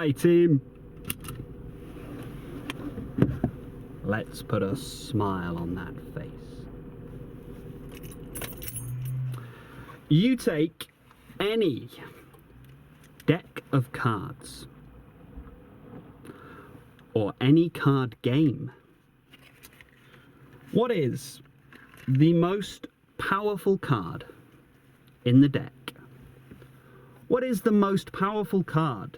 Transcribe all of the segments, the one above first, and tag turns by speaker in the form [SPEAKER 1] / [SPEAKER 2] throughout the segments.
[SPEAKER 1] Hi, team. Let's put a smile on that face. You take any deck of cards or any card game. What is the most powerful card in the deck? What is the most powerful card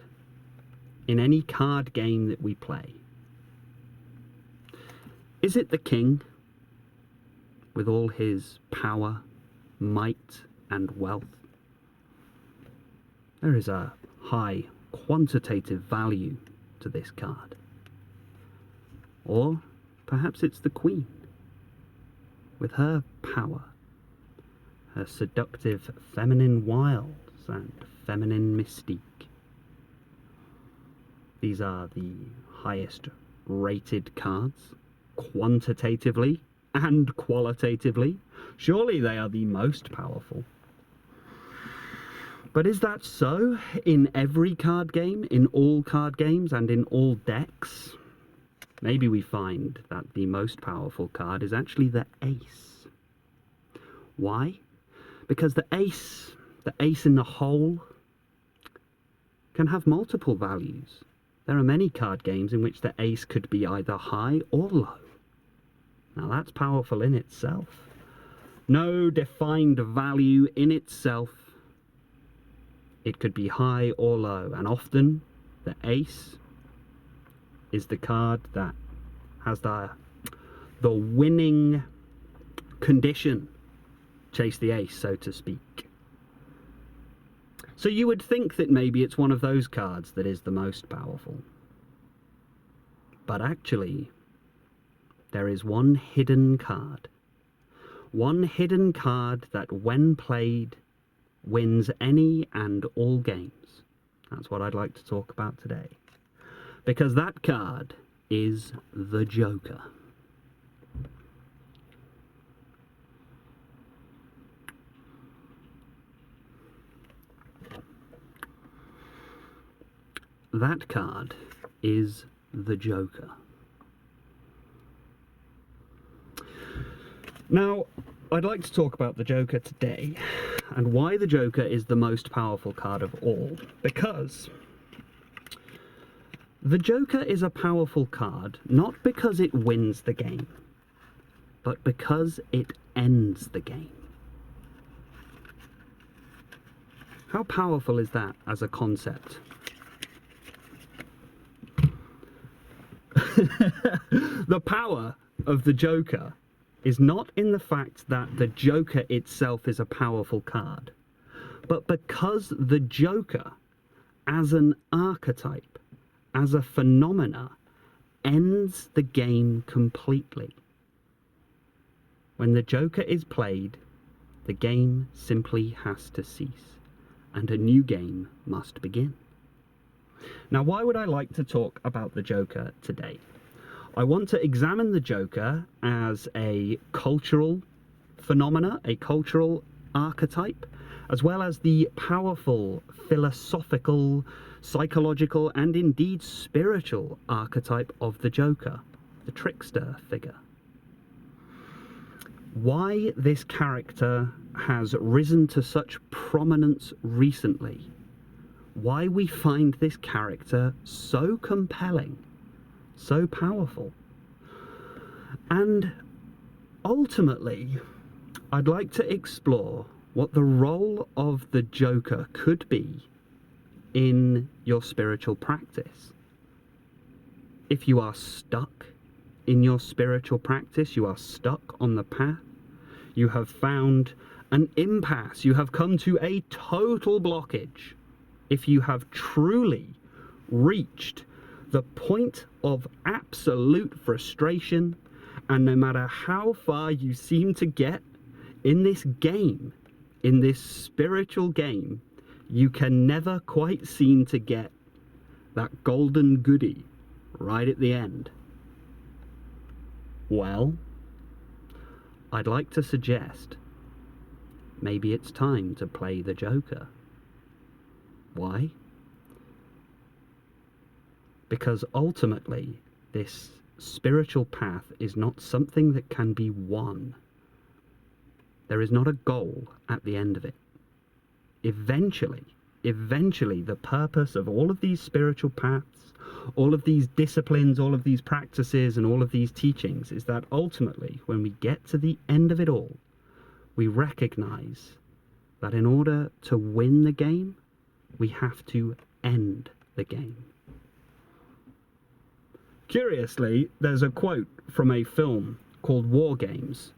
[SPEAKER 1] in any card game that we play? Is it the king with all his power, might, and wealth? There is a high quantitative value to this card. Or perhaps it's the queen with her power, her seductive feminine wiles and feminine mystique. These are the highest rated cards, quantitatively and qualitatively. Surely they are the most powerful. But is that so in every card game, in all card games, and in all decks? Maybe we find that the most powerful card is actually the ace. Why? Because the ace in the hole, can have multiple values. There are many card games in which the ace could be either high or low. Now that's powerful in itself. No defined value in itself. It could be high or low, and often the ace is the card that has the winning condition. Chase the ace, so to speak. So you would think that maybe it's one of those cards that is the most powerful. But actually, there is one hidden card. One hidden card that, when played, wins any and all games. That's what I'd like to talk about today. Because that card is the Joker. That card is the Joker. Now, I'd like to talk about the Joker today, and why the Joker is the most powerful card of all. Because the Joker is a powerful card, not because it wins the game, but because it ends the game. How powerful is that as a concept? The power of the Joker is not in the fact that the Joker itself is a powerful card, but because the Joker, as an archetype, as a phenomena, ends the game completely. When the Joker is played, the game simply has to cease, and a new game must begin. Now, why would I like to talk about the Joker today? I want to examine the Joker as a cultural phenomena, a cultural archetype, as well as the powerful philosophical, psychological, and indeed spiritual archetype of the Joker, the trickster figure. Why this character has risen to such prominence recently. Why we find this character so compelling, so powerful. And ultimately, I'd like to explore what the role of the Joker could be in your spiritual practice. If you are stuck in your spiritual practice, you are stuck on the path, you have found an impasse, you have come to a total blockage. If you have truly reached the point of absolute frustration, and no matter how far you seem to get in this game, in this spiritual game, you can never quite seem to get that golden goodie right at the end. Well, I'd like to suggest maybe it's time to play the Joker. Why? because ultimately this spiritual path is not something that can be won. There is not a goal at the end of it. Eventually, the purpose of all of these spiritual paths, all of these disciplines, all of these practices, and all of these teachings is that ultimately, when we get to the end of it all, we recognize that in order to win the game, we have to end the game. Curiously, there's a quote from a film called War Games,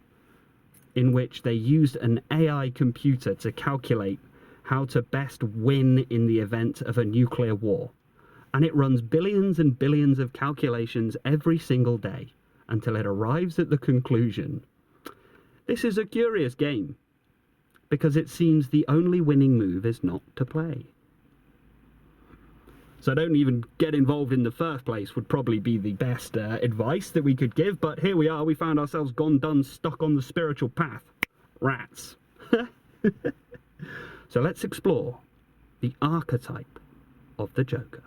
[SPEAKER 1] in which they used an AI computer to calculate how to best win in the event of a nuclear war. And it runs billions and billions of calculations every single day until it arrives at the conclusion. This is a curious game, because it seems the only winning move is not to play. So don't even get involved in the first place would probably be the best advice that we could give, but here we are, we found ourselves gone done, stuck on the spiritual path. Rats. So let's explore the archetype of the Joker.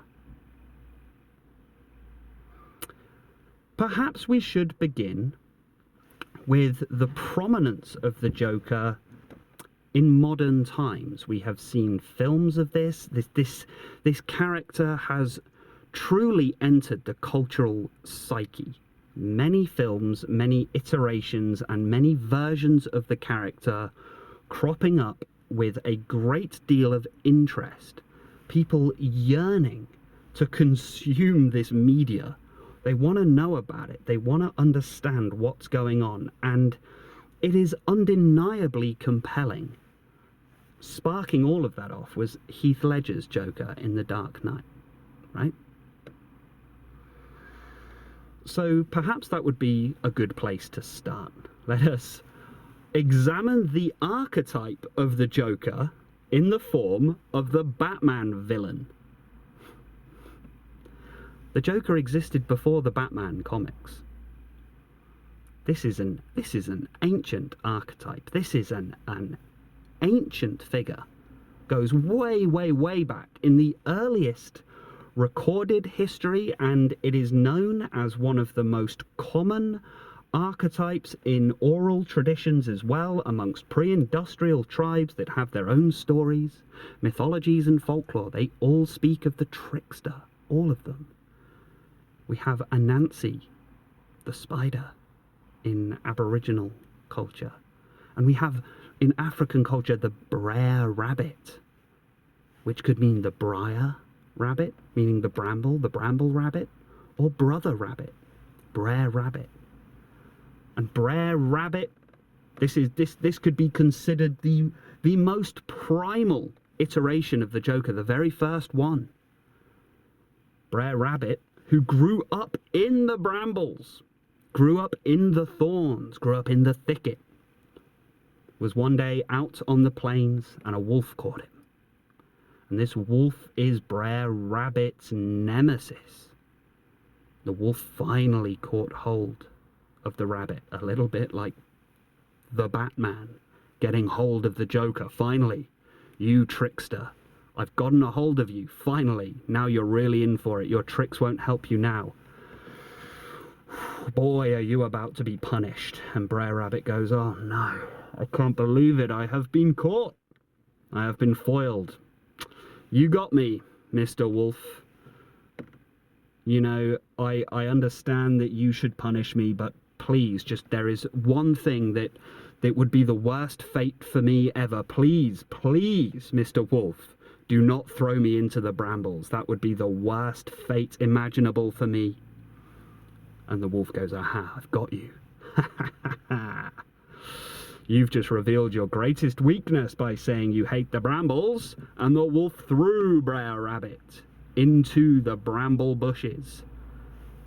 [SPEAKER 1] Perhaps we should begin with the prominence of the Joker in modern times. We have seen films of this. This character has truly entered the cultural psyche. Many films, many iterations, and many versions of the character cropping up with a great deal of interest. People yearning to consume this media. They want to know about it. They want to understand what's going on. And it is undeniably compelling. Sparking all of that off was Heath Ledger's Joker in The Dark Knight, right? So perhaps that would be a good place to start. Let us examine the archetype of the Joker in the form of the Batman villain. The Joker existed before the Batman comics. This is an ancient archetype. This is an ancient figure. Goes way, way, way back in the earliest recorded history, and it is known as one of the most common archetypes in oral traditions as well, amongst pre-industrial tribes that have their own stories, mythologies and folklore. They all speak of the trickster, all of them. We have Anansi, the spider, in Aboriginal culture. And we have, in African culture, the Bre'er rabbit, which could mean the briar rabbit, meaning the bramble rabbit, or brother rabbit, Bre'er rabbit. And Bre'er rabbit, this could be considered the most primal iteration of the Joker, the very first one. Bre'er rabbit, who grew up in the brambles, grew up in the thorns, grew up in the thicket, was one day out on the plains and a wolf caught him. And this wolf is Bre'er rabbit's nemesis. The wolf finally caught hold of the rabbit, a little bit like the Batman getting hold of the Joker. Finally, you trickster, I've gotten a hold of you, finally. Now you're really in for it. Your tricks won't help you now. Boy, are you about to be punished. And Bre'er rabbit goes, oh no, I can't believe it. I have been caught. I have been foiled. You got me, Mr. Wolf. You know, I understand that you should punish me, but please, just there is one thing that would be the worst fate for me ever. Please, please, Mr. Wolf, do not throw me into the brambles. That would be the worst fate imaginable for me. And the wolf goes, aha, I've got you. You've just revealed your greatest weakness by saying you hate the brambles. And the wolf threw Bre'er rabbit into the bramble bushes.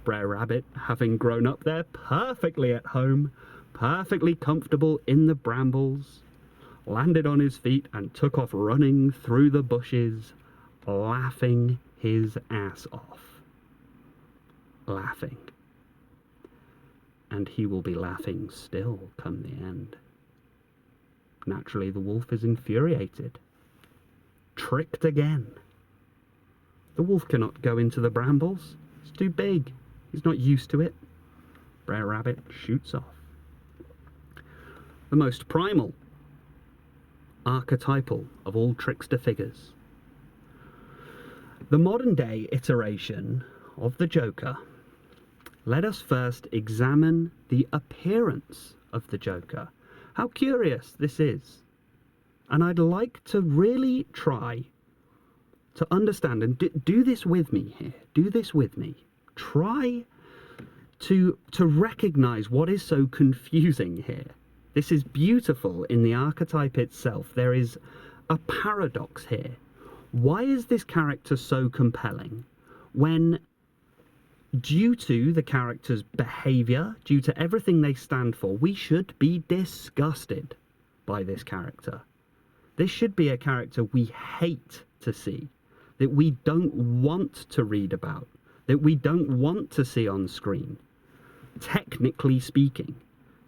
[SPEAKER 1] Bre'er rabbit, having grown up there perfectly at home, perfectly comfortable in the brambles, landed on his feet and took off running through the bushes, laughing his ass off. Laughing. And he will be laughing still come the end. Naturally, the wolf is infuriated. Tricked again. The wolf cannot go into the brambles. It's too big. He's not used to it. Brer Rabbit shoots off. The most primal, archetypal of all trickster figures. The modern day iteration of the Joker. Let us first examine the appearance of the Joker. How curious this is. And I'd like to really try to understand, and do this with me here. Do this with me. Try to recognize what is so confusing here. This is beautiful in the archetype itself. There is a paradox here. Why is this character so compelling when, due to the character's behavior, due to everything they stand for, we should be disgusted by this character? This should be a character we hate to see, that we don't want to read about, that we don't want to see on screen. Technically speaking,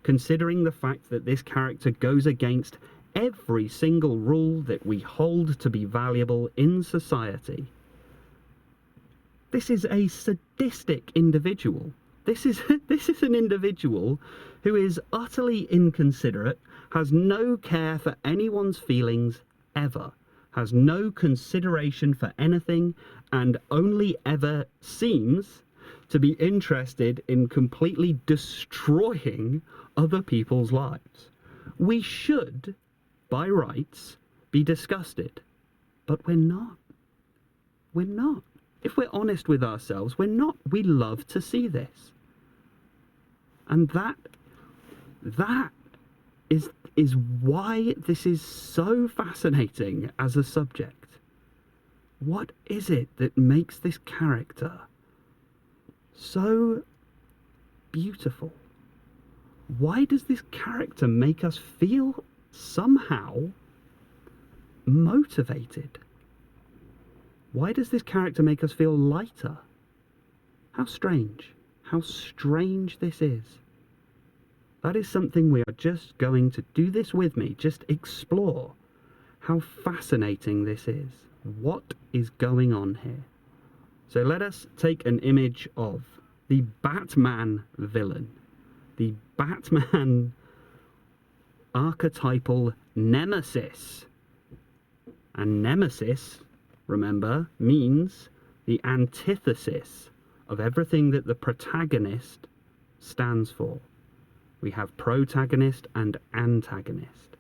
[SPEAKER 1] considering the fact that this character goes against every single rule that we hold to be valuable in society. This is a sadistic individual. This is an individual who is utterly inconsiderate, has no care for anyone's feelings ever, has no consideration for anything, and only ever seems to be interested in completely destroying other people's lives. We should, by rights, be disgusted, but we're not. We're not. If we're honest with ourselves, we're not. We love to see this. And that is why this is so fascinating as a subject. What is it that makes this character so beautiful? Why does this character make us feel somehow motivated? Why does this character make us feel lighter? How strange this is. That is something we are just going to do this with me, just explore how fascinating this is. What is going on here? So let us take an image of the Batman villain, the Batman archetypal nemesis. And nemesis, remember, means the antithesis of everything that the protagonist stands for. We have protagonist and antagonist.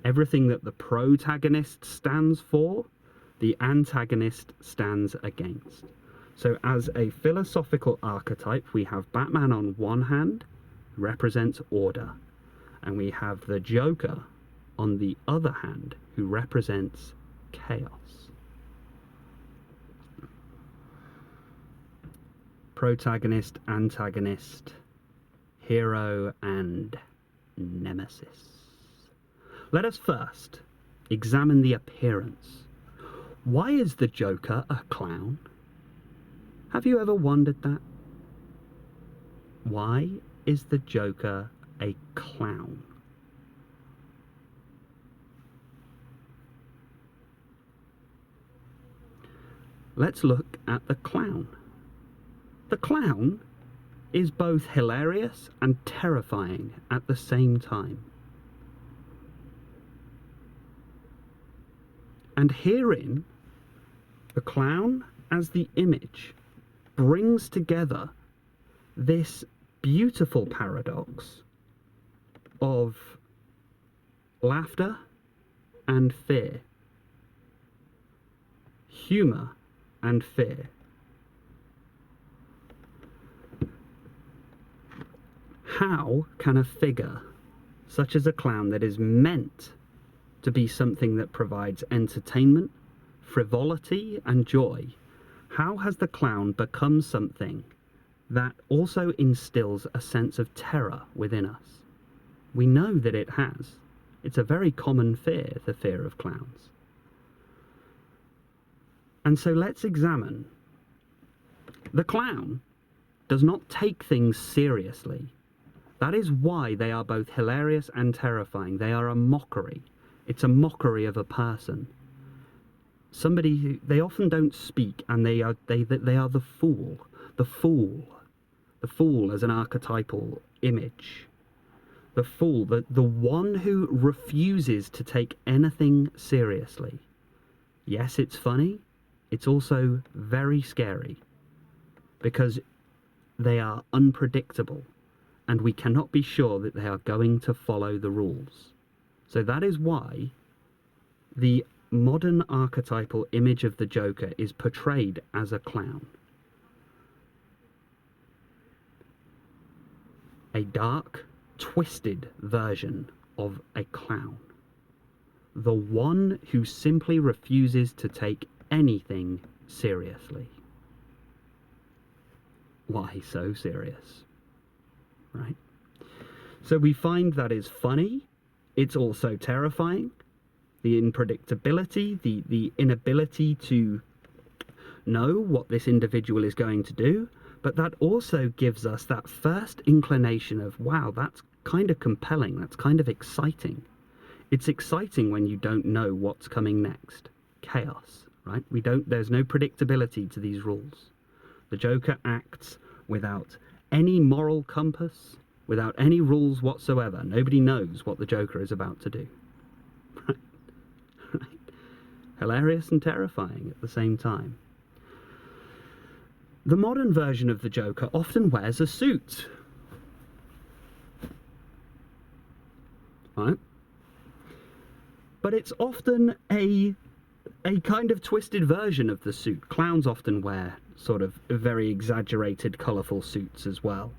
[SPEAKER 1] Everything that the protagonist stands for, the antagonist stands against. So as a philosophical archetype, we have Batman on one hand, who represents order, and we have the Joker on the other hand, who represents chaos. Protagonist, antagonist, hero and nemesis. Let us first examine the appearance. Why is the Joker a clown? Have you ever wondered that? Why is the Joker a clown? Let's look at the clown. The clown is both hilarious and terrifying at the same time. And herein, the clown as the image brings together this beautiful paradox of laughter and fear, humor and fear. How can a figure such as a clown that is meant to be something that provides entertainment, frivolity and joy, how has the clown become something that also instills a sense of terror within us? We know that it has. It's a very common fear, the fear of clowns. And so let's examine. The clown does not take things seriously. That is why they are both hilarious and terrifying. They are a mockery. It's a mockery of a person. Somebody who, they often don't speak, and they are the fool. the fool. The fool as an archetypal image. The fool, the one who refuses to take anything seriously. Yes, it's funny. It's also very scary because they are unpredictable and we cannot be sure that they are going to follow the rules. So that is why the modern archetypal image of the Joker is portrayed as a clown. A dark, twisted version of a clown. The one who simply refuses to take anything seriously. Why so serious? Right? So we find that is funny. It's also terrifying. The unpredictability, the inability to know what this individual is going to do, but that also gives us that first inclination of, wow, that's kind of compelling, that's kind of exciting. It's exciting when you don't know what's coming next. Chaos, right? There's no predictability to these rules. The Joker acts without any moral compass, without any rules whatsoever. Nobody knows what the Joker is about to do. Right? Right? Hilarious and terrifying at the same time. The modern version of the Joker often wears a suit. Right? But it's often a kind of twisted version of the suit. Clowns often wear sort of very exaggerated, colourful suits as well.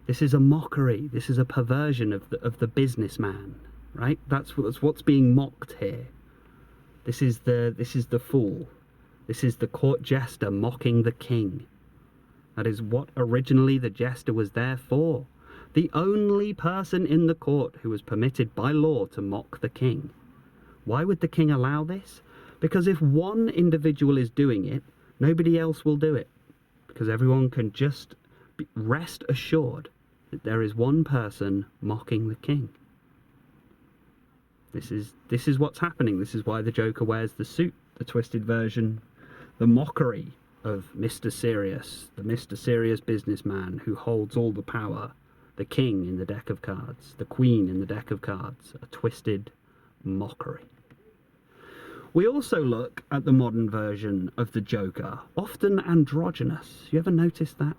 [SPEAKER 1] This is a mockery. This is a perversion of the businessman, right? That's what's being mocked here. This is the fool. This is the court jester mocking the king. That is what originally the jester was there for. The only person in the court who was permitted by law to mock the king. Why would the king allow this? Because if one individual is doing it, nobody else will do it. Because everyone can just rest assured that there is one person mocking the king. This is what's happening. This is why the Joker wears the suit, the twisted version, the mockery of Mr. Serious, the Mr. Serious businessman who holds all the power, the king in the deck of cards, the queen in the deck of cards, a twisted mockery. We also look at the modern version of the Joker, often androgynous. You ever notice that?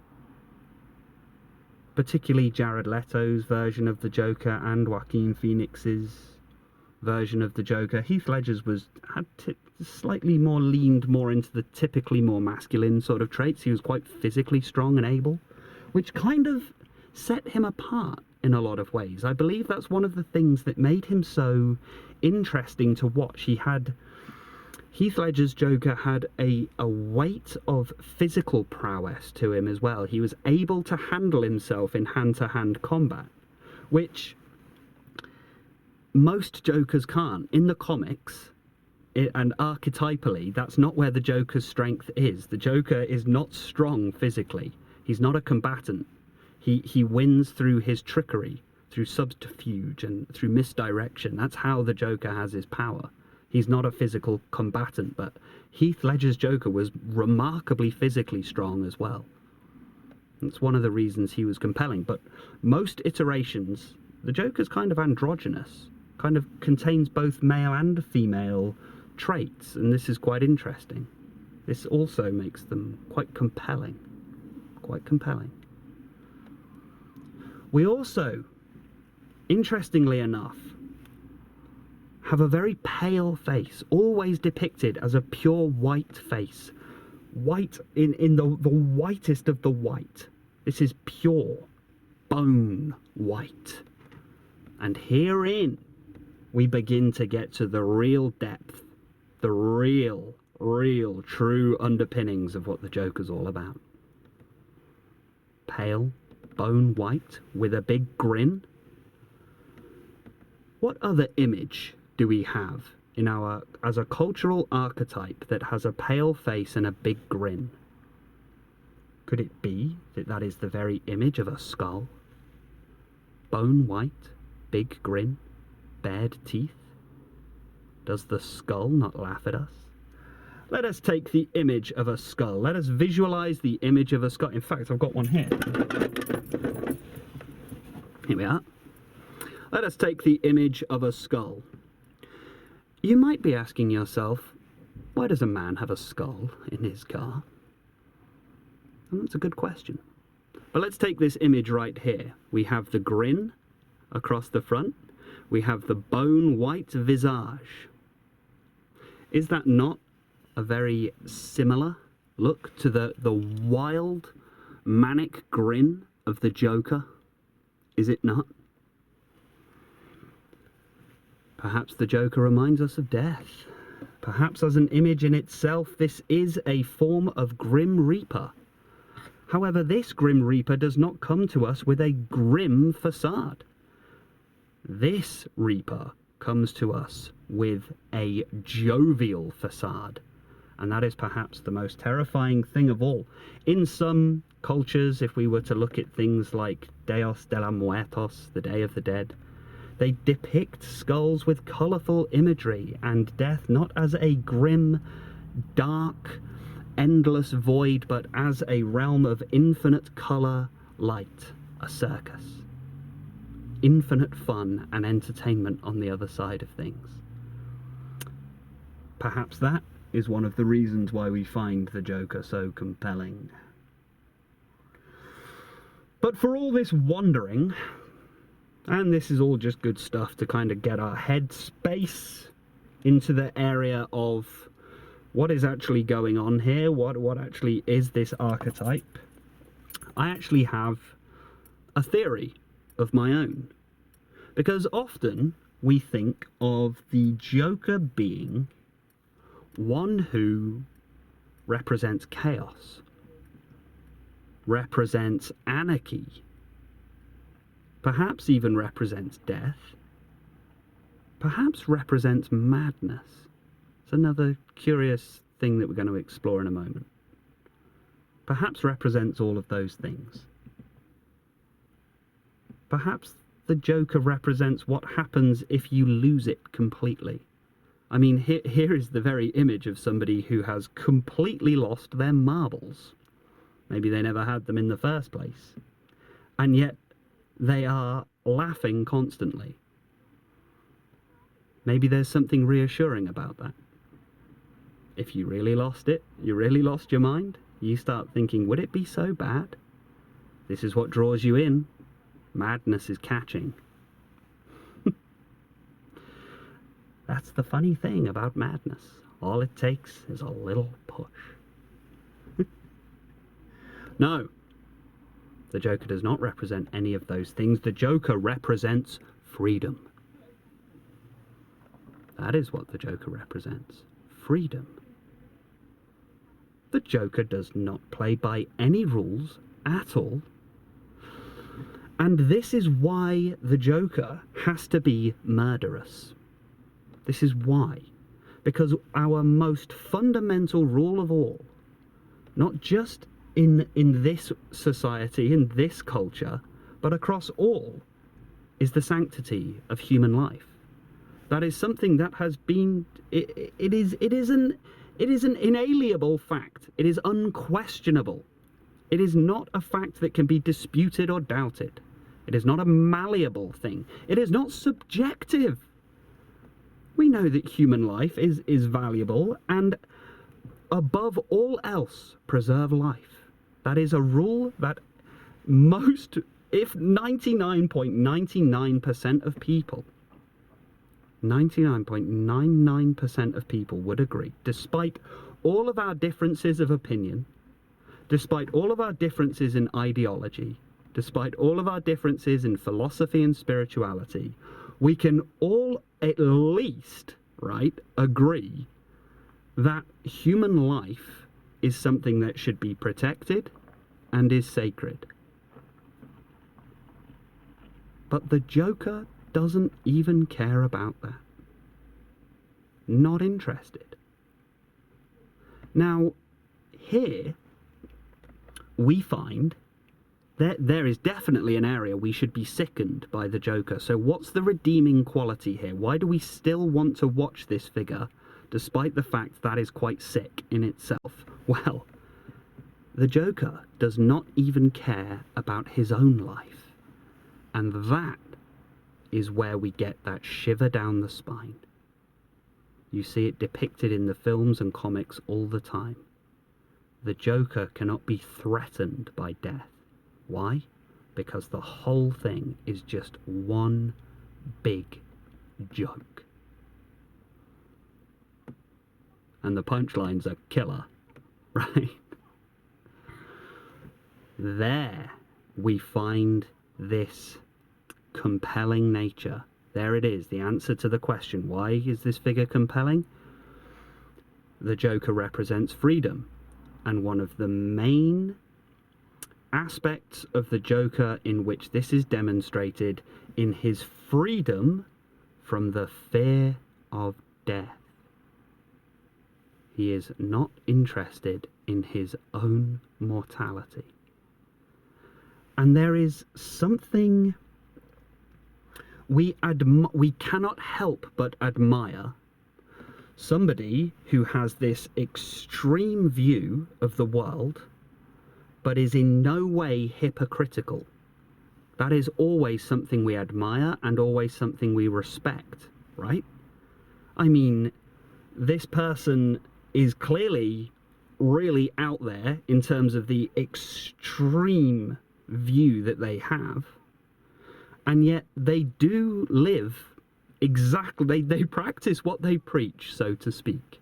[SPEAKER 1] Particularly Jared Leto's version of the Joker and Joaquin Phoenix's version of the Joker. Heath Ledger's had slightly more leaned more into the typically more masculine sort of traits. He was quite physically strong and able, which kind of set him apart in a lot of ways. I believe that's one of the things that made him so interesting to watch. Heath Ledger's Joker had a weight of physical prowess to him as well. He was able to handle himself in hand-to-hand combat, which most Jokers can't. In the comics, and archetypally, that's not where the Joker's strength is. The Joker is not strong physically. He's not a combatant. He wins through his trickery, through subterfuge, and through misdirection. That's how the Joker has his power. He's not a physical combatant, but Heath Ledger's Joker was remarkably physically strong as well. That's one of the reasons he was compelling. But most iterations, the Joker's kind of androgynous, kind of contains both male and female traits, and this is quite interesting. This also makes them quite compelling. Quite compelling. We also, interestingly enough, have a very pale face, always depicted as a pure white face. White in the whitest of the white. This is pure bone white. And herein we begin to get to the real depth, the real true underpinnings of what the Joker's all about. Pale, bone white, with a big grin. What other image do we have in as a cultural archetype that has a pale face and a big grin? Could it be that is the very image of a skull? Bone white, big grin, bared teeth. Does the skull not laugh at us? Let us take the image of a skull. Let us visualize the image of a skull. In fact, I've got one here. Here we are. Let us take the image of a skull. You might be asking yourself, why does a man have a skull in his car? And that's a good question. But let's take this image right here. We have the grin across the front. We have the bone-white visage. Is that not a very similar look to the wild, manic grin of the Joker? Is it not? Perhaps the Joker reminds us of death. Perhaps as an image in itself, this is a form of Grim Reaper. However, this Grim Reaper does not come to us with a grim facade. This Reaper comes to us with a jovial facade. And that is perhaps the most terrifying thing of all. In some cultures, if we were to look at things like Dios de los Muertos, the Day of the Dead, they depict skulls with colourful imagery and death not as a grim, dark, endless void, but as a realm of infinite colour, light, a circus. Infinite fun and entertainment on the other side of things. Perhaps that is one of the reasons why we find the Joker so compelling. But for all this wandering, and this is all just good stuff to kind of get our head space into the area of what is actually going on here, what actually is this archetype, I actually have a theory of my own. Because often we think of the Joker being one who represents chaos, represents anarchy, perhaps even represents death, perhaps represents madness. It's another curious thing that we're going to explore in a moment. Perhaps represents all of those things. Perhaps the Joker represents what happens if you lose it completely. I mean, here is the very image of somebody who has completely lost their marbles. Maybe they never had them in the first place. And yet they are laughing constantly. Maybe there's something reassuring about that. If you really lost it, you really lost your mind, you start thinking, would it be so bad? This is what draws you in. Madness is catching. That's the funny thing about madness. All it takes is a little push. No, the Joker does not represent any of those things. The Joker represents freedom. That is what the Joker represents. Freedom. The Joker does not play by any rules at all. And this is why the Joker has to be murderous. This is why. Because our most fundamental rule of all, not just in this society, in this culture, but across all, is the sanctity of human life. That is something that has been, it is an inalienable fact. It is unquestionable. It is not a fact that can be disputed or doubted. It is not a malleable thing. It is not subjective. We know that human life is valuable, and above all else, preserve life. That is a rule that most, if 99.99% of people, 99.99% of people would agree, despite all of our differences of opinion, despite all of our differences in ideology, despite all of our differences in philosophy and spirituality, we can all at least, right, agree that human life is something that should be protected and is sacred. But the Joker doesn't even care about that. Not interested. Now, here we find that there is definitely an area we should be sickened by the Joker. So what's the redeeming quality here? Why do we still want to watch this figure despite the fact that is quite sick in itself. Well, the Joker does not even care about his own life. And that is where we get that shiver down the spine. You see it depicted in the films and comics all the time. The Joker cannot be threatened by death. Why? Because the whole thing is just one big joke. And the punchlines are killer, right? There we find this compelling nature. There it is, the answer to the question, why is this figure compelling? The Joker represents freedom, and one of the main aspects of the Joker in which this is demonstrated in his freedom from the fear of death. He is not interested in his own mortality. And there is something we cannot help but admire. Somebody who has this extreme view of the world, but is in no way hypocritical. That is always something we admire and always something we respect, right? I mean, this person is clearly really out there in terms of the extreme view that they have, and yet they do live exactly, they practice what they preach, so to speak.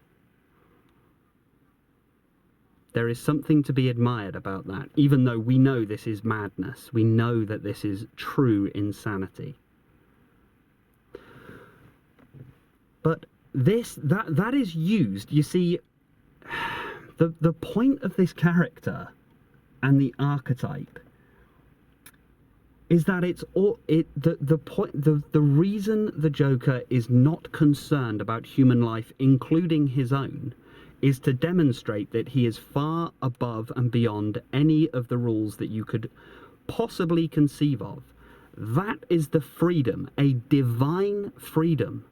[SPEAKER 1] There is something to be admired about that, even though we know this is madness. We know that this is true insanity. But that is used, you see, the point of this character and the archetype is that the reason the Joker is not concerned about human life, including his own, is to demonstrate that he is far above and beyond any of the rules that you could possibly conceive of. That is the freedom, a divine freedom.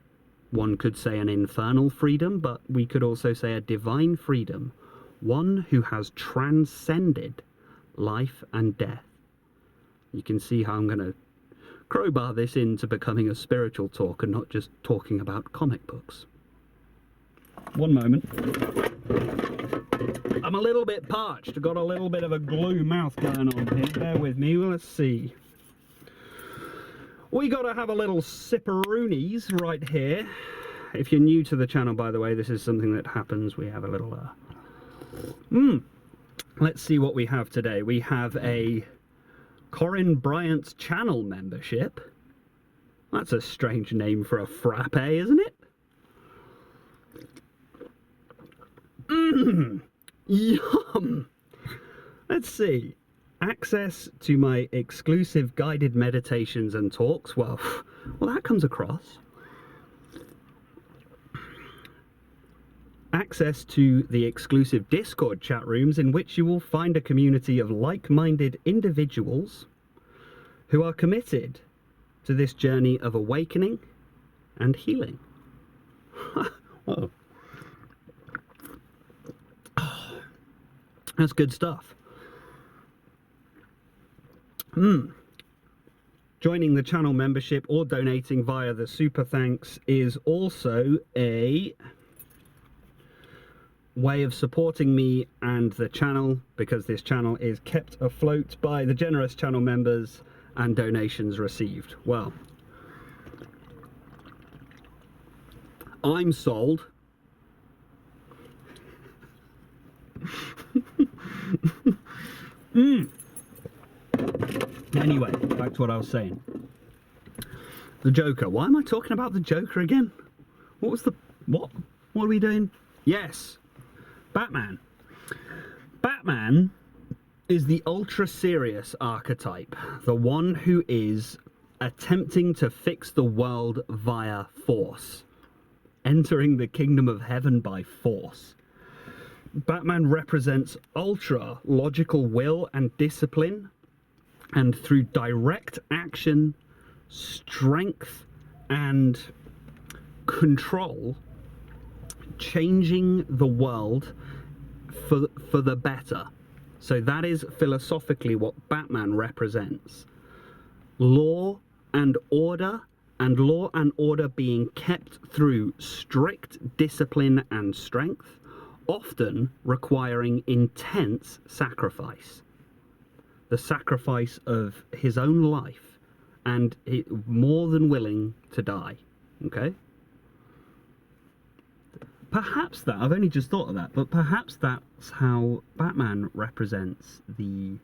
[SPEAKER 1] One could say an infernal freedom, but we could also say a divine freedom. One who has transcended life and death. You can see how I'm going to crowbar this into becoming a spiritual talk and not just talking about comic books. One moment. I'm a little bit parched. I've got a little bit of a glue mouth going on here. Bear with me. Well, let's see. We got to have a little sipperoonies right here. If you're new to the channel, by the way, this is something that happens. We have a little... Let's see what we have today. We have a Corin Bryant's channel membership. That's a strange name for a frappe, isn't it? Yum! Let's see. Access to my exclusive guided meditations and talks. Well, that comes across. Access to the exclusive Discord chat rooms in which you will find a community of like-minded individuals who are committed to this journey of awakening and healing. Whoa. That's good stuff. Joining the channel membership or donating via the super thanks is also a way of supporting me and the channel, because this channel is kept afloat by the generous channel members and donations received. Well, I'm sold. Anyway, back to what I was saying. The Joker. Why am I talking about the Joker again? What was the... What are we doing? Yes. Batman. Batman is the ultra-serious archetype. The one who is attempting to fix the world via force. Entering the kingdom of heaven by force. Batman represents ultra-logical will and discipline, and through direct action, strength, and control, changing the world for the better. So that is philosophically what Batman represents. Law and order, and law and order being kept through strict discipline and strength, often requiring intense sacrifice. The sacrifice of his own life, and more than willing to die. Okay? Perhaps that, I've only just thought of that, but perhaps that's how Batman represents the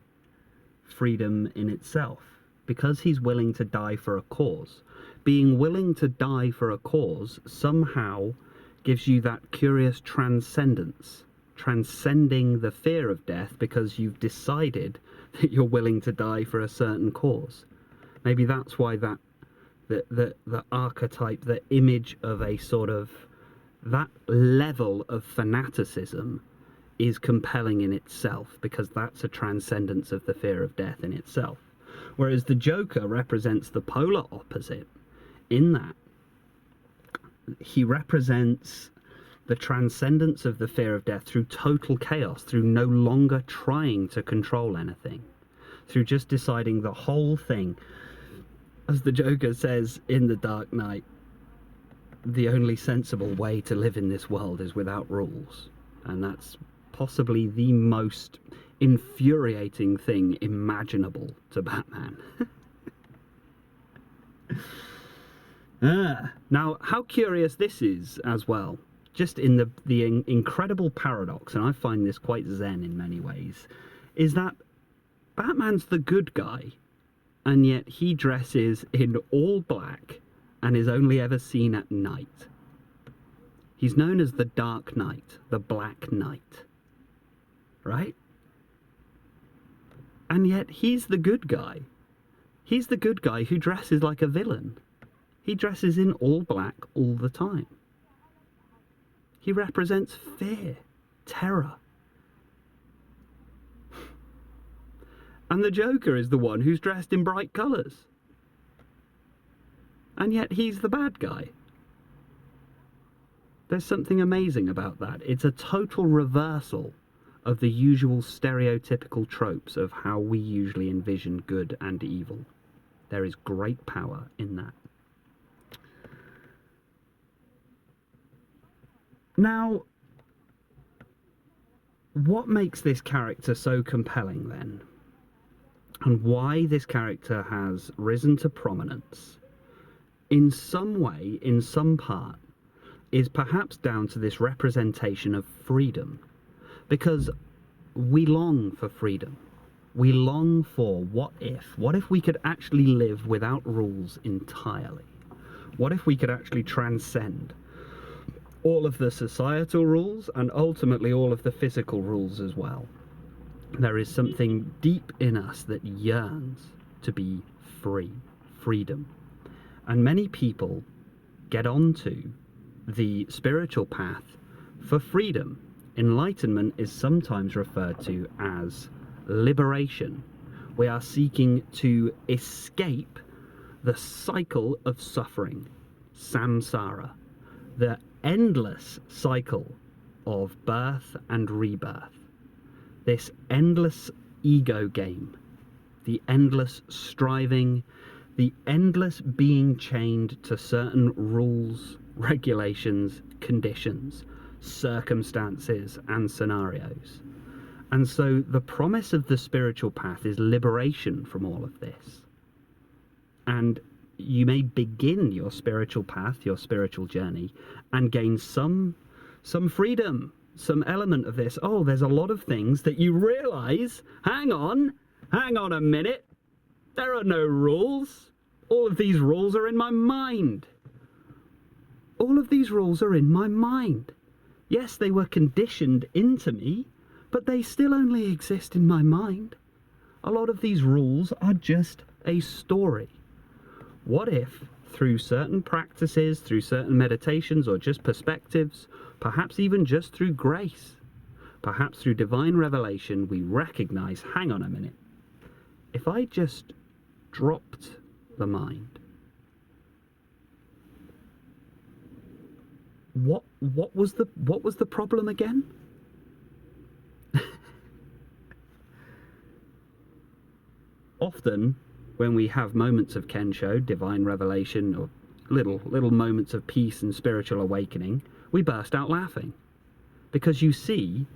[SPEAKER 1] freedom in itself. Because he's willing to die for a cause. Being willing to die for a cause somehow gives you that curious transcendence. Transcending the fear of death because you've decided that you're willing to die for a certain cause. Maybe that's why the archetype, the image of a sort of, that level of fanaticism is compelling in itself, because that's a transcendence of the fear of death in itself. Whereas the Joker represents the polar opposite, in that he represents the transcendence of the fear of death through total chaos, through no longer trying to control anything, through just deciding the whole thing. As the Joker says in The Dark Knight, the only sensible way to live in this world is without rules. And that's possibly the most infuriating thing imaginable to Batman. Now, how curious this is as well, just in the incredible paradox, and I find this quite zen in many ways, is that Batman's the good guy, and yet he dresses in all black and is only ever seen at night. He's known as the Dark Knight, the Black Knight, right? And yet he's the good guy. He's the good guy who dresses like a villain. He dresses in all black all the time. He represents fear, terror. And the Joker is the one who's dressed in bright colours. And yet he's the bad guy. There's something amazing about that. It's a total reversal of the usual stereotypical tropes of how we usually envision good and evil. There is great power in that. Now, what makes this character so compelling then? And why this character has risen to prominence, in some way, in some part, is perhaps down to this representation of freedom. Because we long for freedom. We long for what if we could actually live without rules entirely? What if we could actually transcend all of the societal rules and ultimately all of the physical rules as well? There is something deep in us that yearns to be free, freedom. And many people get onto the spiritual path for freedom. Enlightenment is sometimes referred to as liberation. We are seeking to escape the cycle of suffering, samsara, the endless cycle of birth and rebirth. This endless ego game, the endless striving, the endless being chained to certain rules, regulations, conditions, circumstances, and scenarios. And so the promise of the spiritual path is liberation from all of this. And you may begin your spiritual path, your spiritual journey, and gain some freedom, some element of this. Oh, there's a lot of things that you realize, hang on a minute, there are no rules. All of these rules are in my mind. All of these rules are in my mind. Yes, they were conditioned into me, but they still only exist in my mind. A lot of these rules are just a story. What if, through certain practices, through certain meditations, or just perspectives, perhaps even just through grace, perhaps through divine revelation, we recognize, hang on a minute, if I just dropped the mind, what was the problem again? Often, when we have moments of Kensho, divine revelation, or little moments of peace and spiritual awakening, we burst out laughing. Because you see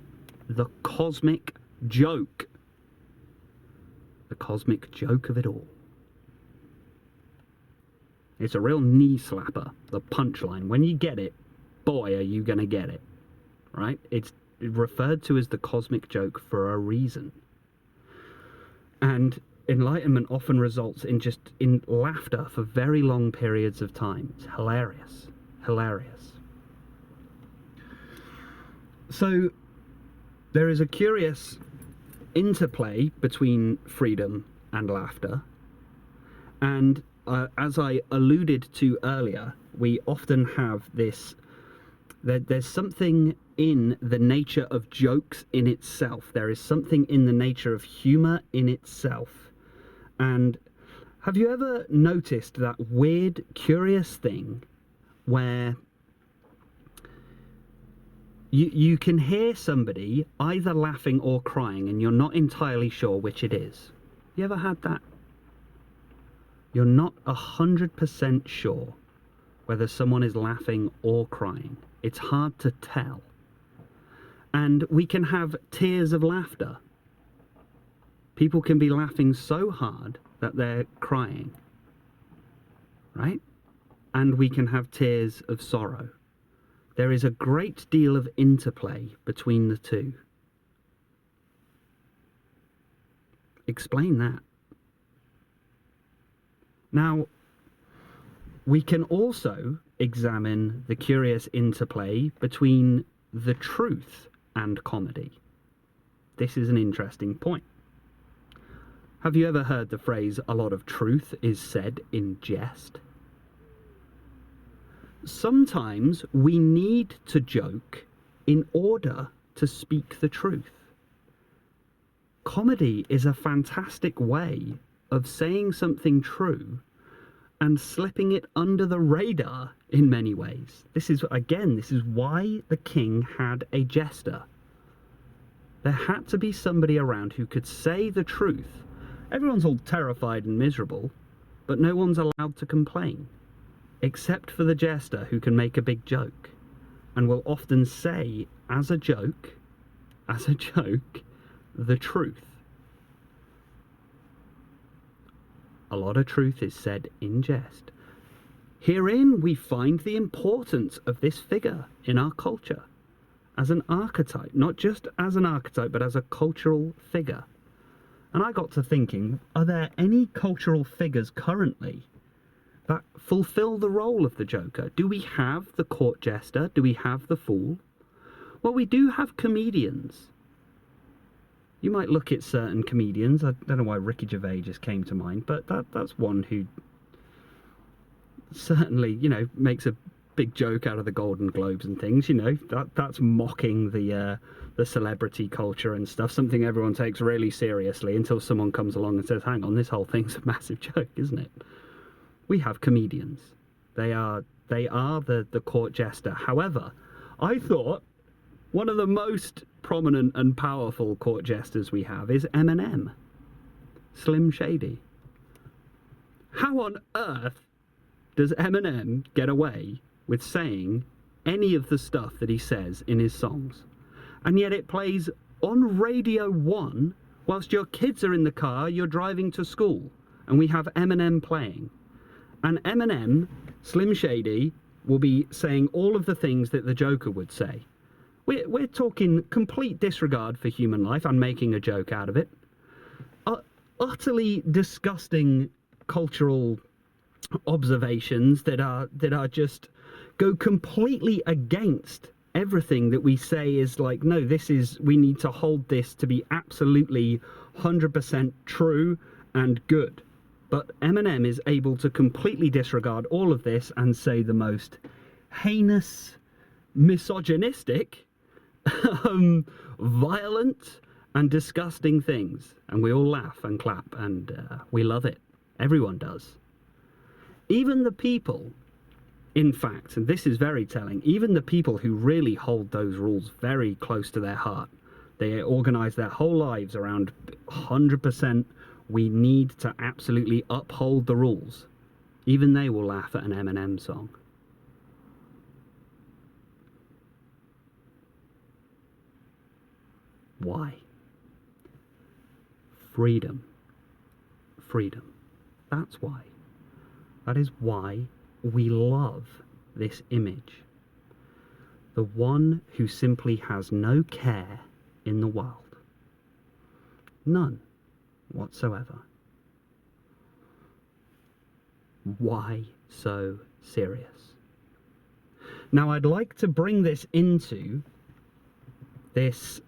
[SPEAKER 1] the cosmic joke. The cosmic joke of it all. It's a real knee slapper, the punchline. When you get it, boy, are you going to get it. Right? It's referred to as the cosmic joke for a reason. And enlightenment often results in laughter for very long periods of time. It's hilarious. Hilarious. So there is a curious interplay between freedom and laughter. And as I alluded to earlier, we often have this, there's something in the nature of jokes in itself. There is something in the nature of humor in itself. And have you ever noticed that weird, curious thing where you can hear somebody either laughing or crying and you're not entirely sure which it is? You ever had that? You're not 100% sure whether someone is laughing or crying. It's hard to tell. And we can have tears of laughter. People can be laughing so hard that they're crying, right? And we can have tears of sorrow. There is a great deal of interplay between the two. Explain that. Now, we can also examine the curious interplay between the truth and comedy. This is an interesting point. Have you ever heard the phrase, "a lot of truth is said in jest"? Sometimes we need to joke in order to speak the truth. Comedy is a fantastic way of saying something true and slipping it under the radar in many ways. This is why the king had a jester. There had to be somebody around who could say the truth. Everyone's all terrified and miserable, but no one's allowed to complain, except for the jester, who can make a big joke and will often say as a joke, the truth. A lot of truth is said in jest. Herein we find the importance of this figure in our culture as an archetype, not just as an archetype, but as a cultural figure. And I got to thinking, are there any cultural figures currently that fulfill the role of the Joker? Do we have the court jester? Do we have the fool? Well, we do have comedians. You might look at certain comedians. I don't know why Ricky Gervais just came to mind, but that's one who certainly, makes a big joke out of the Golden Globes and things. That's mocking the celebrity culture and stuff, something everyone takes really seriously until someone comes along and says, hang on, this whole thing's a massive joke, isn't it? We have comedians. They are the court jester. However, I thought one of the most prominent and powerful court jesters we have is Eminem, Slim Shady. How on earth does Eminem get away with saying any of the stuff that he says in his songs? And yet it plays on Radio 1 whilst your kids are in the car, you're driving to school, and we have Eminem playing. And Eminem, Slim Shady, will be saying all of the things that the Joker would say. We're talking complete disregard for human life and making a joke out of it. Utterly disgusting cultural observations that are just go completely against everything that we say is like, no, we need to hold this to be absolutely 100% true and good. But Eminem is able to completely disregard all of this and say the most heinous, misogynistic, violent and disgusting things. And we all laugh and clap and we love it. Everyone does. Even the people In fact, and this is very telling, even the people who really hold those rules very close to their heart, they organize their whole lives around 100%, we need to absolutely uphold the rules. Even they will laugh at an Eminem song. Why? Freedom. Freedom. That's why. That is why we love this image. The one who simply has no care in the world. None whatsoever. Why so serious? Now I'd like to bring this into this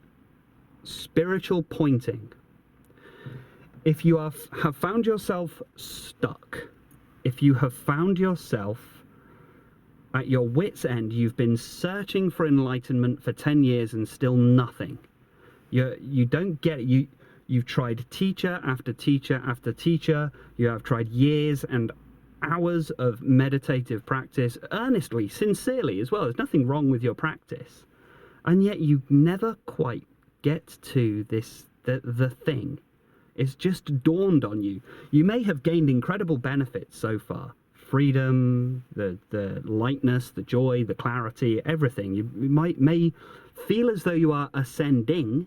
[SPEAKER 1] spiritual pointing. If you have found yourself stuck, if you have found yourself at your wit's end, you've been searching for enlightenment for 10 years and still nothing. You don't get it. You've tried teacher after teacher after teacher. You have tried years and hours of meditative practice, earnestly, sincerely as well. There's nothing wrong with your practice. And yet you never quite get to the thing. It's just dawned on you. You may have gained incredible benefits so far. Freedom, the lightness, the joy, the clarity, everything. You may feel as though you are ascending,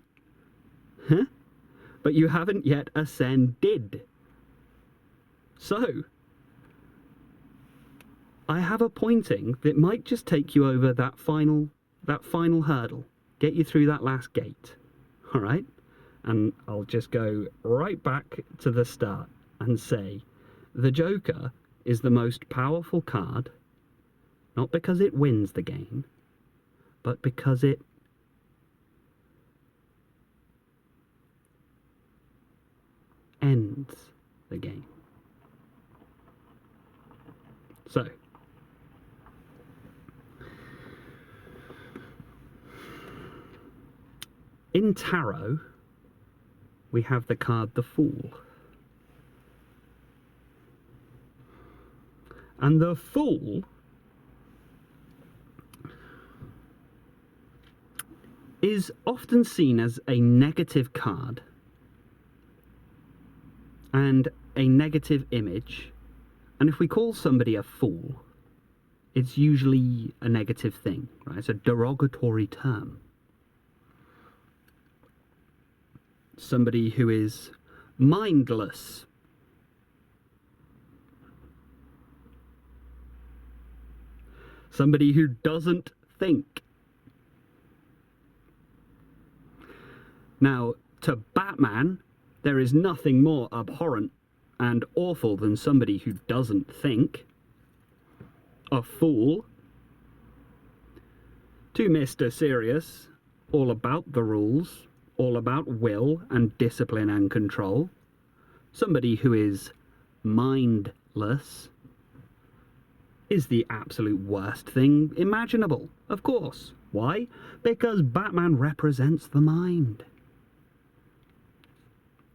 [SPEAKER 1] but you haven't yet ascended. So, I have a pointing that might just take you over that final hurdle, get you through that last gate, all right? And I'll just go right back to the start and say, the Joker is the most powerful card, not because it wins the game, but because it ends the game. So, in tarot, we have the card the Fool. And the Fool is often seen as a negative card and a negative image. And if we call somebody a fool, it's usually a negative thing, right? It's a derogatory term. Somebody who is mindless. Somebody who doesn't think. Now, to Batman, there is nothing more abhorrent and awful than somebody who doesn't think. A fool. To Mr. Sirius, all about the rules, all about will and discipline and control. Somebody who is mindless is the absolute worst thing imaginable, of course. Why? Because Batman represents the mind.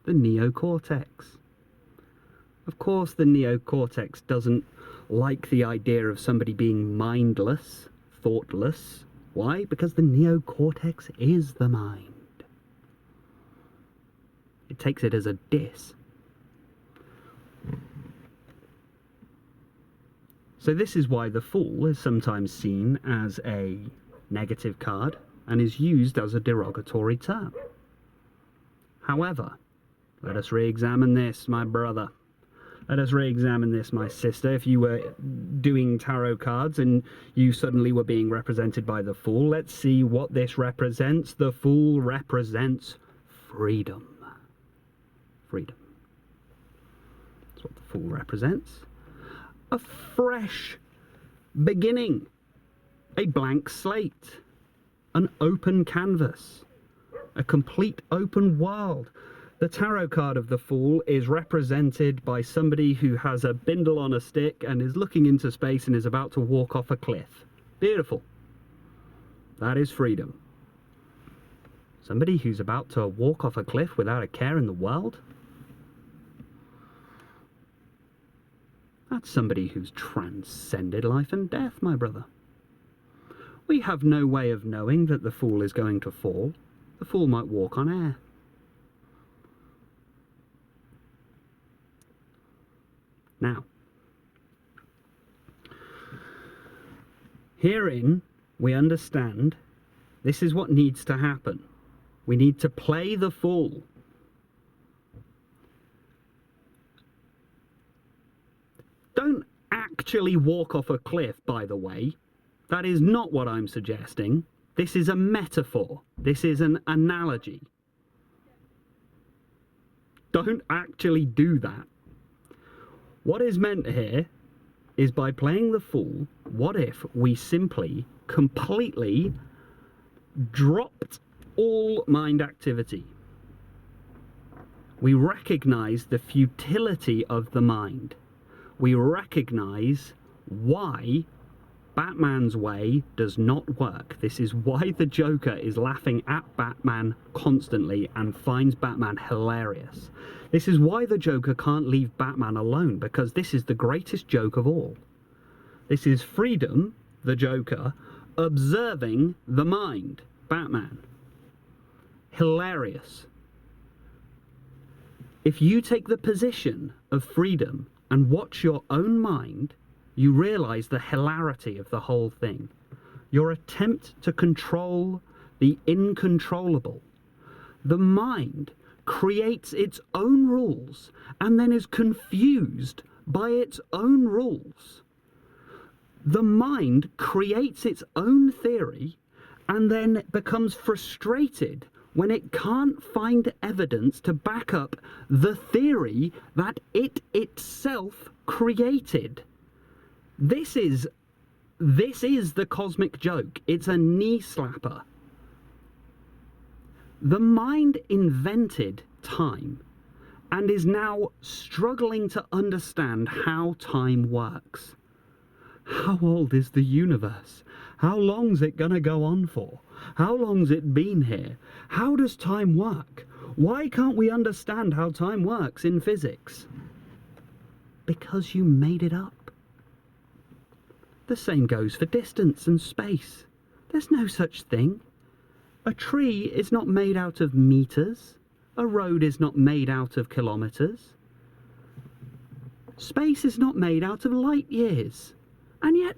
[SPEAKER 1] The neocortex. Of course the neocortex doesn't like the idea of somebody being mindless, thoughtless. Why? Because the neocortex is the mind. It takes it as a diss. So this is why the Fool is sometimes seen as a negative card and is used as a derogatory term. However, let us re-examine this, my brother. Let us re-examine this, my sister. If you were doing tarot cards and you suddenly were being represented by the Fool, let's see what this represents. The Fool represents freedom. Freedom. That's what the Fool represents. A fresh beginning. A blank slate. An open canvas. A complete open world. The tarot card of the Fool is represented by somebody who has a bindle on a stick and is looking into space and is about to walk off a cliff. Beautiful. That is freedom. Somebody who's about to walk off a cliff without a care in the world? That's somebody who's transcended life and death, my brother. We have no way of knowing that the fool is going to fall. The fool might walk on air. Now, herein we understand this is what needs to happen. We need to play the fool. Don't actually walk off a cliff, by the way. That is not what I'm suggesting. This is a metaphor. This is an analogy. Don't actually do that. What is meant here is, by playing the fool, what if we simply, completely dropped all mind activity? We recognize the futility of the mind. We recognize why Batman's way does not work. This is why the Joker is laughing at Batman constantly and finds Batman hilarious. This is why the Joker can't leave Batman alone, because this is the greatest joke of all. This is Freedom, the Joker, observing the mind, Batman. Hilarious. If you take the position of Freedom and watch your own mind, you realize the hilarity of the whole thing. Your attempt to control the incontrollable. The mind creates its own rules and then is confused by its own rules. The mind creates its own theory and then becomes frustrated when it can't find evidence to back up the theory that it itself created. This is the cosmic joke. It's a knee slapper. The mind invented time and is now struggling to understand how time works. How old is the universe? How long's it gonna go on for? How long's it been here? How does time work? Why can't we understand how time works in physics? Because you made it up. The same goes for distance and space. There's no such thing. A tree is not made out of meters. A road is not made out of kilometers. Space is not made out of light years. And yet,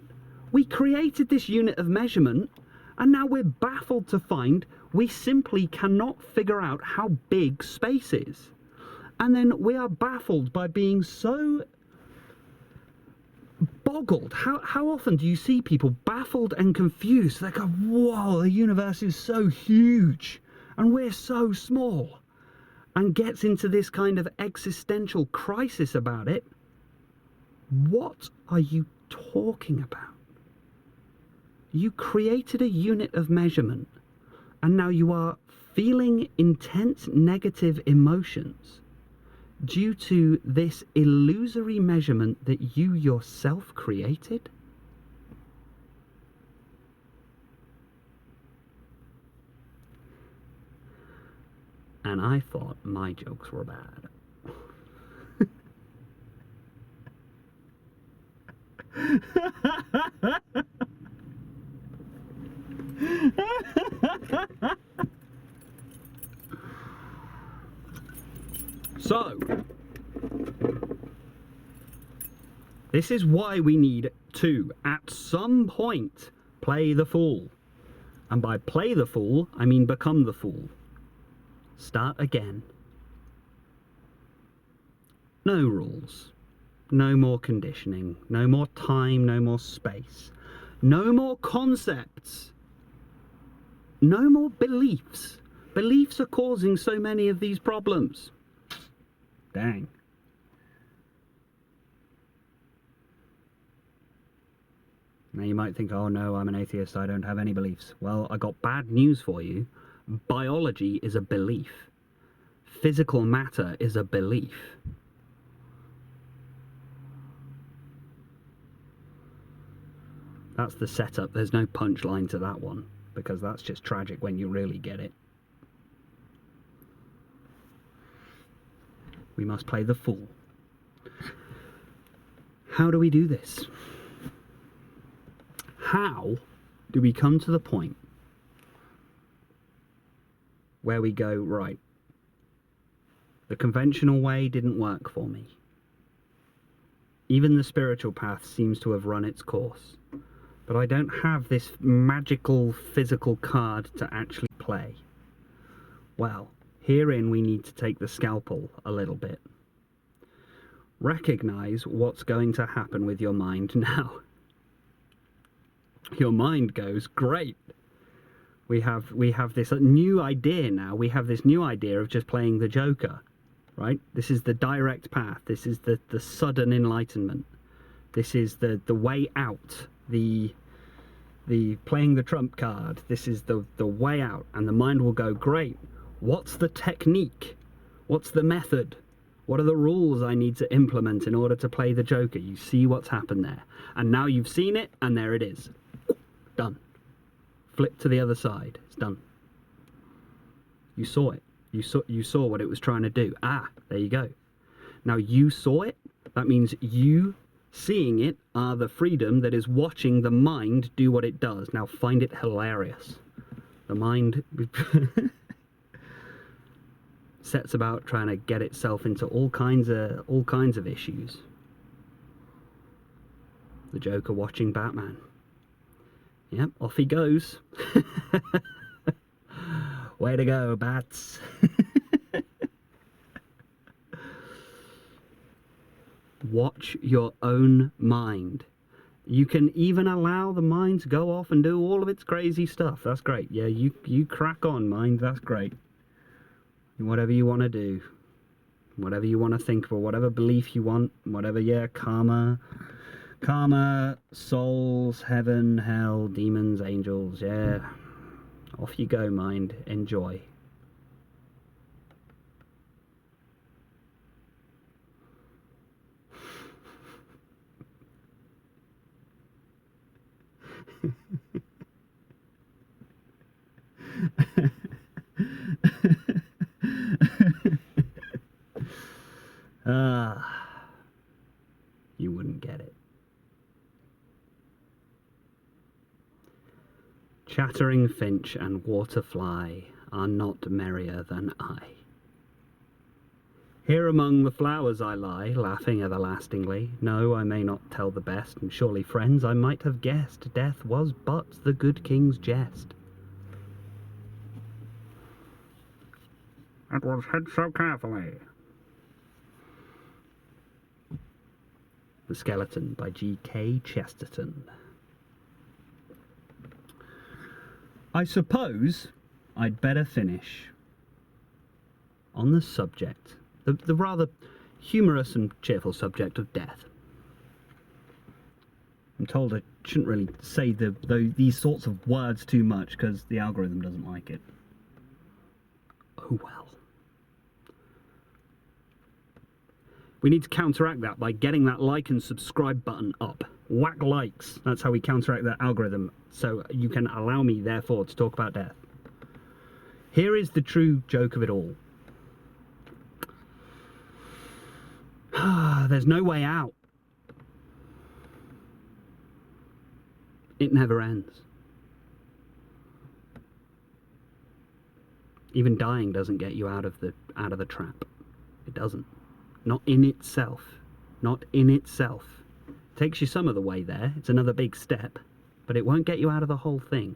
[SPEAKER 1] we created this unit of measurement, and now we're baffled to find we simply cannot figure out how big space is. And then we are baffled by being so boggled. How often do you see people baffled and confused? They go, whoa, the universe is so huge and we're so small, and gets into this kind of existential crisis about it. What are you talking about? You created a unit of measurement and now you are feeling intense negative emotions due to this illusory measurement that you yourself created? And I thought my jokes were bad. So, this is why we need to, at some point, play the fool. And by play the fool, I mean become the fool. Start again. No rules. No more conditioning. No more time. No more space. No more concepts. No more beliefs. Beliefs are causing so many of these problems. Dang. Now you might think, oh no, I'm an atheist, I don't have any beliefs. Well, I got bad news for you. Biology is a belief. Physical matter is a belief. That's the setup. There's no punchline to that one, because that's just tragic when you really get it. We must play the fool. How do we do this? How do we come to the point where we go, right, the conventional way didn't work for me. Even the spiritual path seems to have run its course. But I don't have this magical physical card to actually play. Well, herein we need to take the scalpel a little bit. Recognize what's going to happen with your mind now. Your mind goes, great. We have this new idea now. We have this new idea of just playing the Joker, right? This is the direct path. This is the sudden enlightenment. This is the way out. The playing the trump card. This is the way out. And the mind will go, great. What's the technique? What's the method? What are the rules I need to implement in order to play the Joker? You see what's happened there. And now you've seen it, and there it is. Done. Flip to the other side. It's done. You saw it. You saw what it was trying to do. Ah, there you go. Now you saw it. That means you seeing it are the freedom that is watching the mind do what it does. Now find it hilarious. The mind sets about trying to get itself into all kinds of issues. The Joker watching Batman. Yep, off he goes. Way to go, Bats. Watch your own mind. You can even allow the mind to go off and do all of its crazy stuff. That's great. Yeah, you crack on, mind. That's great. Whatever you want to do. Whatever you want to think of, or whatever belief you want. Whatever, yeah, karma, souls, heaven, hell, demons, angels, yeah. Off you go, mind. Enjoy. You wouldn't get it. Chattering finch and waterfly are not merrier than I. Here among the flowers I lie, laughing everlastingly. No, I may not tell the best, and surely, friends, I might have guessed death was but the good king's jest. It was hid so carefully. The Skeleton by G.K. Chesterton. I suppose I'd better finish on the subject, the rather humorous and cheerful subject of death. I'm told I shouldn't really say these sorts of words too much because the algorithm doesn't like it. Oh well. We need to counteract that by getting that like and subscribe button up. Whack likes. That's how we counteract that algorithm. So you can allow me, therefore, to talk about death. Here is the true joke of it all. There's no way out. It never ends. Even dying doesn't get you out of the trap. It doesn't. Not in itself. Not in itself. It takes you some of the way there. It's another big step. But it won't get you out of the whole thing.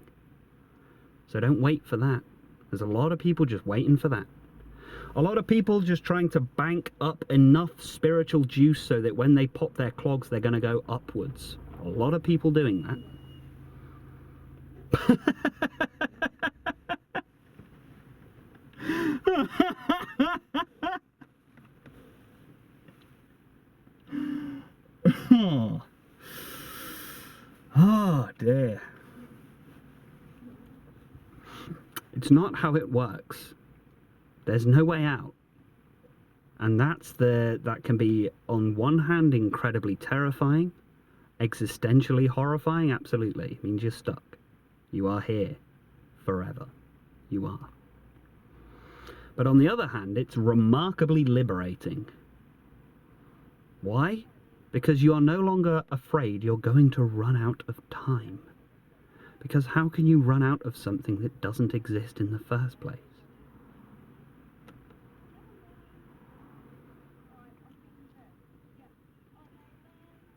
[SPEAKER 1] So don't wait for that. There's a lot of people just waiting for that. A lot of people just trying to bank up enough spiritual juice so that when they pop their clogs, they're going to go upwards. A lot of people doing that. Oh dear. It's not how it works. There's no way out. And that can be, on one hand, incredibly terrifying, existentially horrifying, absolutely. It means you're stuck. You are here forever. You are. But on the other hand, it's remarkably liberating. Why? Because you are no longer afraid you're going to run out of time. Because how can you run out of something that doesn't exist in the first place?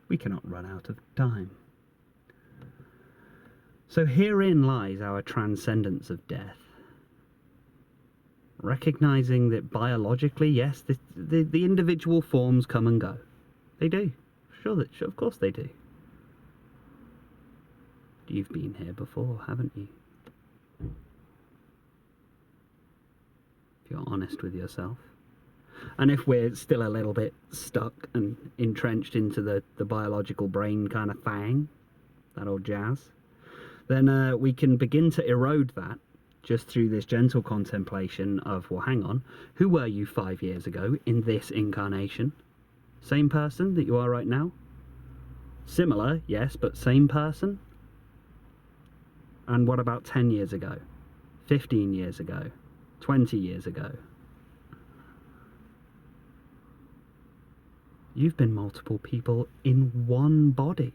[SPEAKER 1] We cannot run out of time. So herein lies our transcendence of death. Recognizing that biologically, yes, the individual forms come and go. They do. Sure, of course they do. You've been here before, haven't you? If you're honest with yourself. And if we're still a little bit stuck and entrenched into the biological brain kind of thing, that old jazz, then we can begin to erode that just through this gentle contemplation of, well, hang on, who were you 5 years ago in this incarnation? Same person that you are right now? Similar, yes, but same person? And what about 10 years ago? 15 years ago? 20 years ago? You've been multiple people in one body.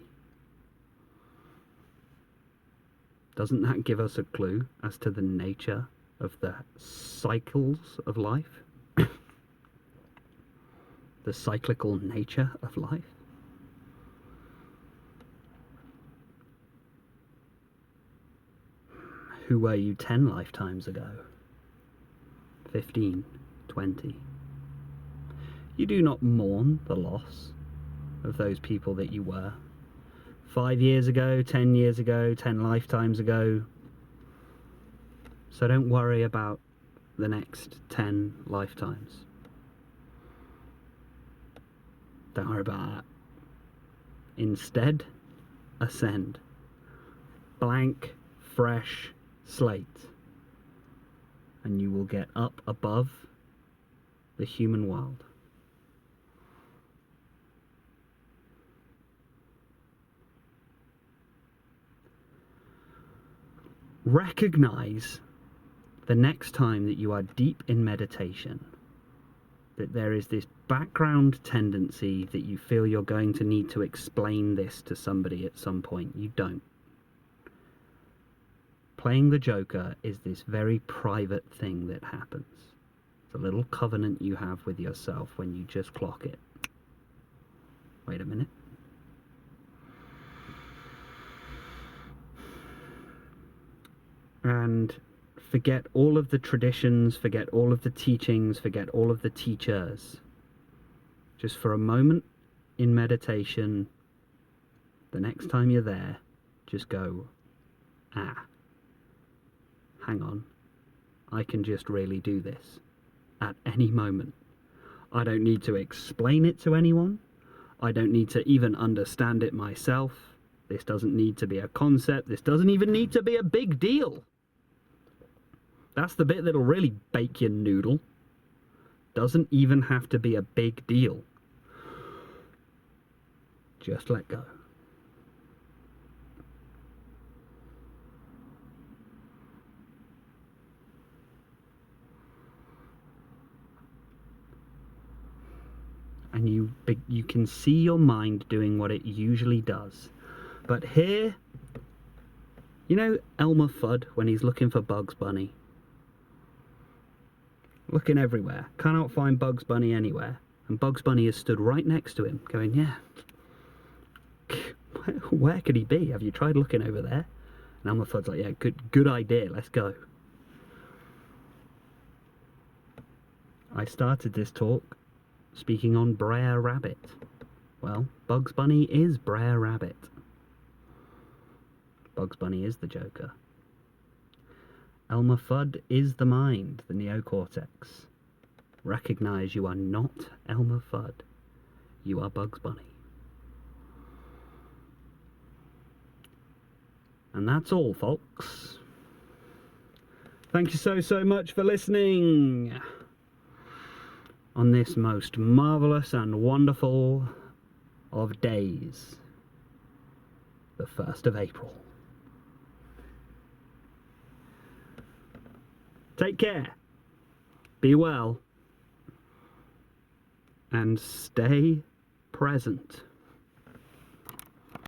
[SPEAKER 1] Doesn't that give us a clue as to the nature of the cycles of life? The cyclical nature of life? Who were you 10 lifetimes ago? 15, 20? You do not mourn the loss of those people that you were 5 years ago, 10 years ago, 10 lifetimes ago. So don't worry about the next 10 lifetimes. Don't worry about that. Instead, ascend. Blank, fresh slate. And you will get up above the human world. Recognize the next time that you are deep in meditation that there is this background tendency that you feel you're going to need to explain this to somebody at some point. You don't. Playing the Joker is this very private thing that happens. It's a little covenant you have with yourself when you just clock it. Wait a minute. And forget all of the traditions, forget all of the teachings, forget all of the teachers. Just for a moment in meditation, the next time you're there, just go, hang on, I can just really do this at any moment. I don't need to explain it to anyone. I don't need to even understand it myself. This doesn't need to be a concept. This doesn't even need to be a big deal. That's the bit that'll really bake your noodle. Doesn't even have to be a big deal. Just let go. And you can see your mind doing what it usually does. But here, you know Elmer Fudd when he's looking for Bugs Bunny? Looking everywhere, cannot find Bugs Bunny anywhere. And Bugs Bunny is stood right next to him, going, yeah, where could he be? Have you tried looking over there? And Elmer Fudd's like, yeah, good idea, let's go. I started this talk speaking on Bre'er Rabbit. Well, Bugs Bunny is Bre'er Rabbit. Bugs Bunny is the Joker. Elmer Fudd is the mind, the neocortex. Recognize you are not Elmer Fudd. You are Bugs Bunny. And that's all, folks. Thank you so much for listening on this most marvelous and wonderful of days, the 1st of April. Take care, be well, and stay present.